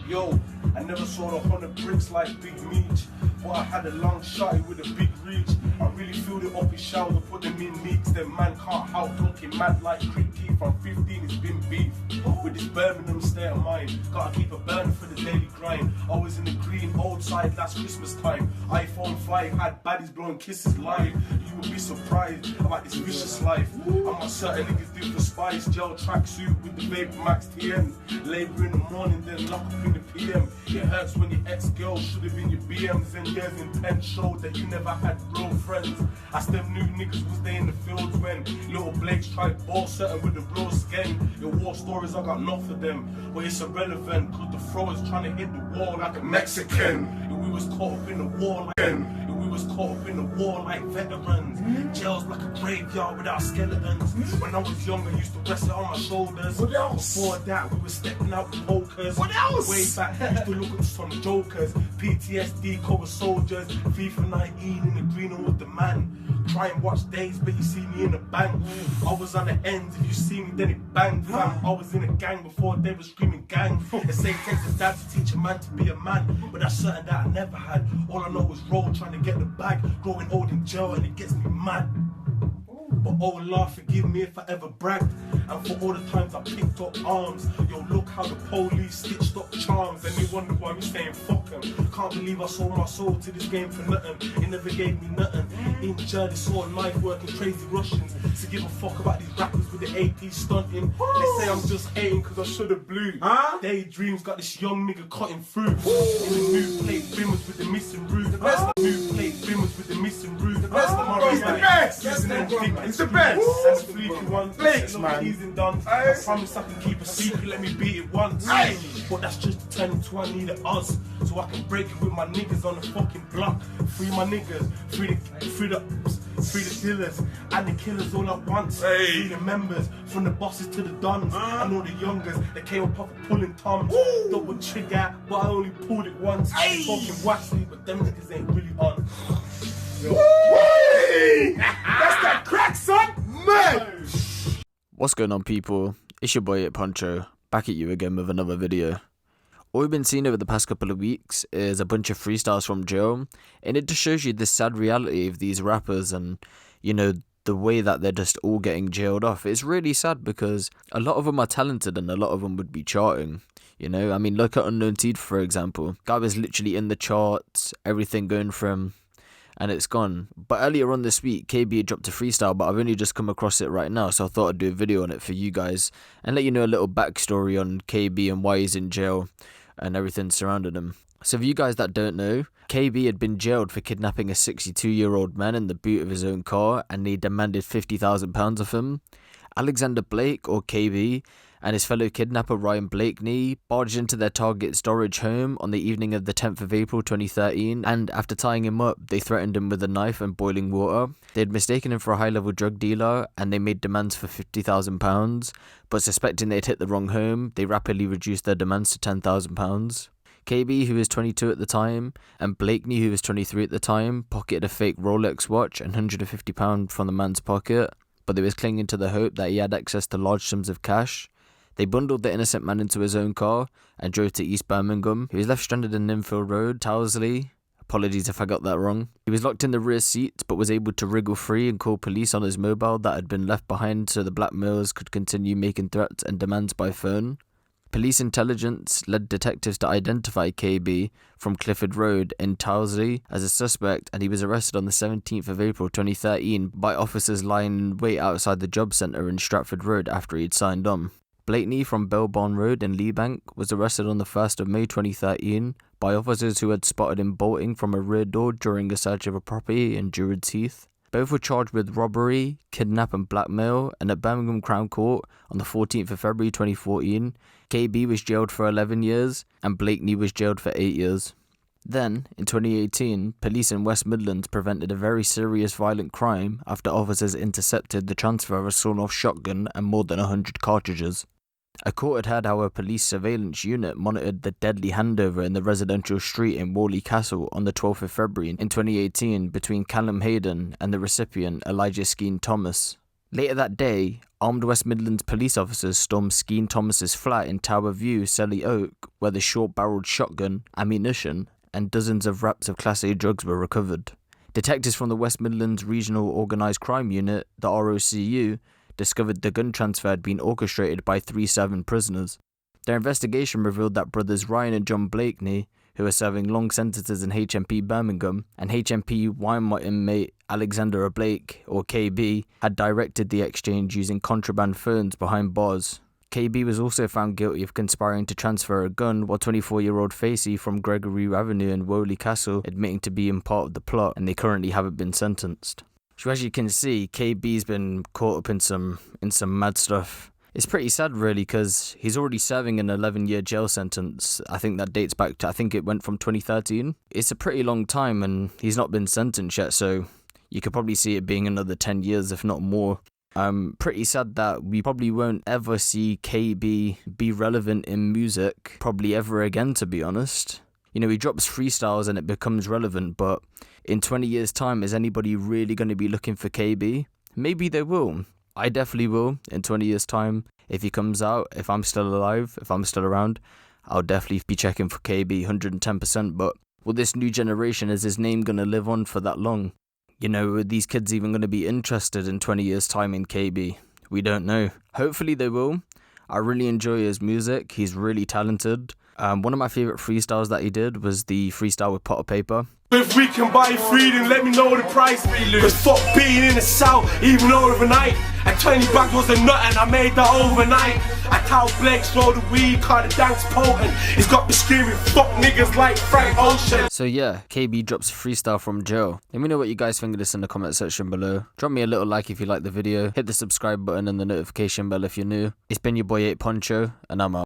Yo, I never saw the 100 bricks like Big Meech, but I had a long shotty with a big reach. I really filled it up in showers, put them in leaks. Them man can't help talking mad like Cricky. From 15 it's been beef. With this Birmingham state of mind, gotta keep a burn for the daily grind. Always in the green, old side last Christmas time. iPhone 5 had baddies blowing kisses live. You would be surprised about this vicious life. I'm on certain niggas do for spice. Gel tracksuit with the Vapor Max TN. Labour in the morning, then lock up in the PM. It hurts when your ex-girl should have been your BMs. And years in 10 showed that you never had real friends. I still knew niggas was there in the fields when little Blakes tried ball setting with the real skin. Your war stories, I got not for them, but it's irrelevant, cause the throwers trying to hit the wall like a Mexican. If we was caught up in the war like veterans. Jails like a graveyard without skeletons. When I was young, I used to rest it on my shoulders. What else? Before that, we were stepping out with pokers. What else? Way back, I used to look at some jokers. PTSD, cover soldiers. FIFA 19 in the green room with the man. Try and watch days, but you see me in the bank. I was on the ends, if you see me, then it bang, fam. I was in a gang before they were screaming gang. They say it takes a dad to teach a man to be a man, but that's something that I never had. All I know was roll, trying to get the bag. Growing old in jail, and it gets me mad. But oh Lord, forgive me if I ever bragged. And for all the times I picked up arms. Yo, look how the police stitched up charms. And they wonder why we saying fuck 'em. Can't believe I sold my soul to this game for nothing. It never gave me nothing. In jail, they saw life working crazy Russians. To give a fuck about these rappers with the AP stunting. They say I'm just hating cause I should've blew. Daydreams got this young nigga cutting through. In the new plate brimmers with the missing roof. The best. New plate brimmers with the missing roof. The best. It's the best. It's the best. That's fleeky ones. Flakes, man. I promise I can keep a secret, let me beat it once. But that's just to turn into I need an us. So I can break it with my niggas on the fucking block. Free my niggas, free the dealers, and the killers all at once. Free the members, from the bosses to the dons. And all the youngers that came up off pulling toms. Double trigger, but I only pulled it once. Talking waxy, but them niggas ain't really on. That's that crack, son! Man! What's going on, people? It's your boy Poncho, back at you again with another video. All we've been seeing over the past couple of weeks is a bunch of freestyles from jail, and it just shows you the sad reality of these rappers and, you know, the way that they're just all getting jailed off. It's really sad because a lot of them are talented and a lot of them would be charting. You know, I mean, look at Unknown Teed, for example. Guy was literally in the charts, everything going from, and it's gone. But earlier on this week, KB had dropped a freestyle, but I've only just come across it right now, so I thought I'd do a video on it for you guys and let you know a little backstory on KB and why he's in jail and everything surrounding him. So for you guys that don't know, KB had been jailed for kidnapping a 62-year-old man in the boot of his own car, and he demanded £50,000 of him. Alexander Blake, or KB, and his fellow kidnapper Ryan Blakeney barged into their target storage home on the evening of the 10th of April 2013, and after tying him up, they threatened him with a knife and boiling water. They had mistaken him for a high-level drug dealer, and they made demands for £50,000, but suspecting they'd hit the wrong home, they rapidly reduced their demands to £10,000. KB, who was 22 at the time, and Blakeney, who was 23 at the time, pocketed a fake Rolex watch and £150 from the man's pocket, but they was clinging to the hope that he had access to large sums of cash. They bundled the innocent man into his own car and drove to East Birmingham. He was left stranded in Ninfield Road, Towersley. Apologies if I got that wrong. He was locked in the rear seat, but was able to wriggle free and call police on his mobile that had been left behind so the blackmailers could continue making threats and demands by phone. Police intelligence led detectives to identify KB from Clifford Road in Towersley as a suspect, and he was arrested on the 17th of April 2013 by officers lying in wait outside the job centre in Stratford Road after he'd signed on. Blakeney from Belbourne Road in Leebank was arrested on the 1st of May 2013 by officers who had spotted him bolting from a rear door during a search of a property in Druids Heath. Both were charged with robbery, kidnap and blackmail, and at Birmingham Crown Court on the 14th of February 2014, KB was jailed for 11 years and Blakeney was jailed for 8 years. Then, in 2018, police in West Midlands prevented a very serious violent crime after officers intercepted the transfer of a sawn-off shotgun and more than 100 cartridges. A court had how a police surveillance unit monitored the deadly handover in the residential street in Warley Castle on the 12th of February in 2018 between Callum Hayden and the recipient Elijah Skeen Thomas. Later that day, armed West Midlands police officers stormed Skene Thomas's flat in Tower View, Selly Oak, where the short-barreled shotgun, ammunition, and dozens of wraps of Class A drugs were recovered. Detectives from the West Midlands Regional Organised Crime Unit, the ROCU, discovered the gun transfer had been orchestrated by 3 serving prisoners. Their investigation revealed that brothers Ryan and John Blakeney, who were serving long sentences in HMP Birmingham, and HMP Wymont inmate Alexander Blake, or KB, had directed the exchange using contraband phones behind bars. KB was also found guilty of conspiring to transfer a gun, while 24-year-old Facey from Gregory Avenue in Woley Castle admitting to being part of the plot, and they currently haven't been sentenced. So as you can see, KB's been caught up in some mad stuff. It's pretty sad really, because he's already serving an 11-year jail sentence. I think that dates back to, I think it went from 2013. It's a pretty long time and he's not been sentenced yet, so you could probably see it being another 10 years, if not more. Pretty sad that we probably won't ever see KB be relevant in music, probably ever again, to be honest. You know, he drops freestyles and it becomes relevant, but in 20 years' time, is anybody really going to be looking for KB? Maybe they will. I definitely will in 20 years' time. If he comes out, if I'm still alive, if I'm still around, I'll definitely be checking for KB 110%. But with this new generation, is his name going to live on for that long? You know, are these kids even going to be interested in 20 years' time in KB? We don't know. Hopefully they will. I really enjoy his music. He's really talented. One of my favourite freestyles that he did was the freestyle with Pot of Paper. If we can buy freedom, let me know the price. Cause fuck being in the south, even overnight. And 20 bags wasn't nothing, I made that overnight. I tell Blake, throw the weed, car the dance potent. It's got me screaming, fuck niggas like Frank Ocean. So yeah, KB drops freestyle from jail. Let me know what you guys think of this in the comment section below. Drop me a little like if you like the video. Hit the subscribe button and the notification bell if you're new. It's been your boy 8 Poncho, and I'm out.